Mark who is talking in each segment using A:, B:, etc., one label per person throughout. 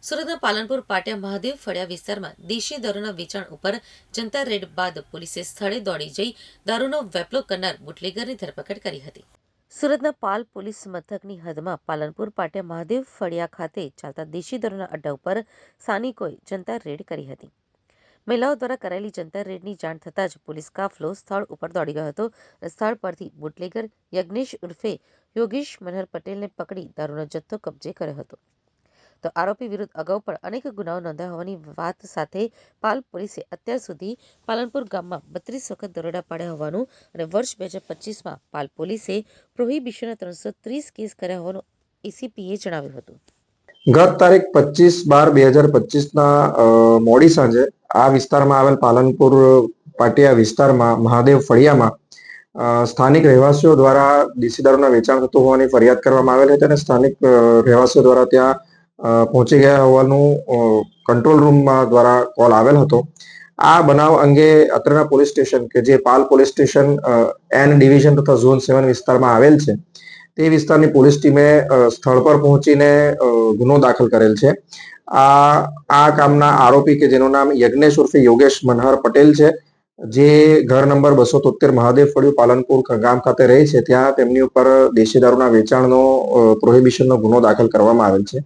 A: સુરતના પાલનપુર પાટિયા મહાદેવ ફળિયા વિસ્તારમાં દેશી દારૂના વેચાણ ઉપર જનતા રેડ બાદ પોલીસે સ્થળે દોડી જઈ દારૂનો વેપલો કરનાર બુટલેગરની ધરપકડ કરી હતી. સુરતના પાલ પોલીસ મથકની હદમાં પાલનપુર પાટિયા મહાદેવ ફળિયા ખાતે ચાલતા દેશી દારૂના અડ્ડા ઉપર સ્થાનિકોએ જનતા રેડ કરી હતી. મહિલાઓ દ્વારા કરાયેલી જનતા રેડની જાણ થતાં જ પોલીસ કાફલો સ્થળ ઉપર દોડી ગયો હતો અને સ્થળ પરથી બુટલેગર યજ્ઞેશ ઉર્ફે યોગેશ મનહર પટેલને પકડી દારૂનો જથ્થો કબજે કર્યો હતો. તો આરોપી વિરુદ્ધ અગાઉ પણ અનેક ગુનાઓ નોંધાયા હોવાની વાત સાથે પાલ પોલીસે અત્યાર સુધી પાલનપુર ગામમાં 32 વખત દરોડા પાડ્યા હોવાનું અને વર્ષ 2025માં પાલ પોલીસે પ્રોહિબિશનના 330 કેસ કર્યા હોવાનું એસીપીએ જણાવ્યું હતું.
B: ગત તારીખ 25/12/2025ના મોડી સાંજે આ વિસ્તારમાં આવેલ પાલનપુર પાટિયા વિસ્તારમાં મહાદેવ ફળિયામાં સ્થાનિક રહેવાસીઓ દ્વારા દેશી દારૂના વેચાણ થતું હોવાની ફરિયાદ કરવામાં આવેલ હતી અને સ્થાનિક રહેવાસીઓ દ્વારા ત્યાં પહોંચી ગયા હોવાનું કંટ્રોલ રૂમ દ્વારા કોલ આવેલ હતો. આ બનાવ અંગે અત્રેના પોલીસ સ્ટેશન કે જે પાલ પોલીસ સ્ટેશન એન ડિવિઝન તથા ઝોન 7 વિસ્તારમાં આવેલ છે તે વિસ્તારની પોલીસ ટીમે સ્થળ પર પહોંચીને ગુનો દાખલ કરેલ છે. આ કામના આરોપી કે જેનું નામ યજ્ઞેશ ઉર્ફે યોગેશ મનહર પટેલ છે, જે ઘર નંબર 273 મહાદેવ ફળિયું પાલનપુર ગામ ખાતે રહે છે, ત્યાં તેમની ઉપર દેશી દારૂના વેચાણનો પ્રોહિબિશનનો ગુનો દાખલ કરવામાં આવેલ છે.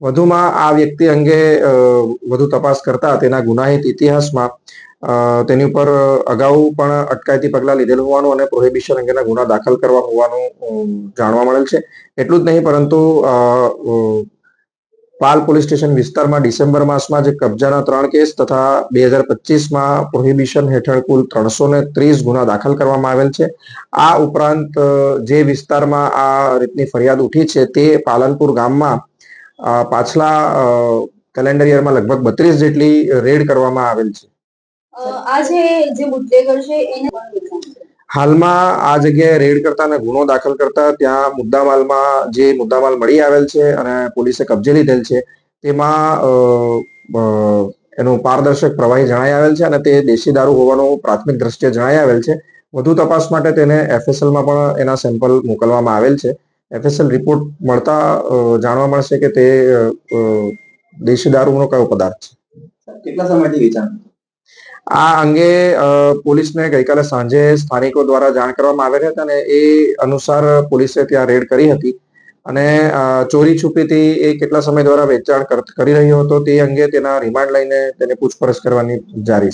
B: વધુમાં આ વ્યક્તિ અંગે વધુ તપાસ કરતા તેના ગુનાહિત ઇતિહાસમાં તેની ઉપર અગાઉ પણ અટકાયતી પગલાં લીધેલ હોવાનું અને પ્રોહિબિશન અંગેના ગુના દાખલ કરવા હોવાનું જાણવા મળેલ છે. એટલું જ નહીં પરંતુ પાલ પોલીસ સ્ટેશન વિસ્તારમાં ડિસેમ્બર માસમાં જે કબજાના 3 કેસ તથા 2025માં પ્રોહિબિશન હેઠળ કુલ 330 ગુના દાખલ કરવામાં આવેલ છે. આ ઉપરાંત જે વિસ્તારમાં આ રીતની ફરિયાદ ઉઠી છે તે પાલનપુર ગામમાં પાછલા કેલેન્ડર યરમાં લગભગ 32 જેટલી રેડ કરવામાં આવેલ છે. હાલમાં આ જગ્યાએ રેડ કરતા અને ગુનો દાખલ કરતા ત્યાં મુદ્દામાલમાં જે મુદ્દામાલ મળી આવેલ છે અને પોલીસે કબજે લીધેલ છે તેમાં એનું પારદર્શક પ્રવાહી જણાઈ આવેલ છે અને તે દેશી દારૂ હોવાનું પ્રાથમિક દ્રષ્ટિએ જણાઈ આવેલ છે. વધુ તપાસ માટે તેને FSLમાં પણ એના સેમ્પલ મોકલવામાં આવેલ છે. FSL રિપોર્ટ મળતા જાણવા મળશે કે તે દેશી દારૂનો કયો પદાર્થ છે.
C: કેટલા સમયથી વેચાણ?
B: આ અંગે પોલીસને ગઈકાલે સાંજે સ્થાનિકો દ્વારા જાણ કરવામાં આવેલ હતી અને એ અનુસાર પોલીસે ત્યાં રેડ કરી હતી અને ચોરી છુપીથી એ કેટલા સમય દ્વારા વેચાણ કરી રહ્યો હતો તે અંગે તેના રિમાન્ડ લઈને તેને પૂછપરછ કરવાની જારી છે.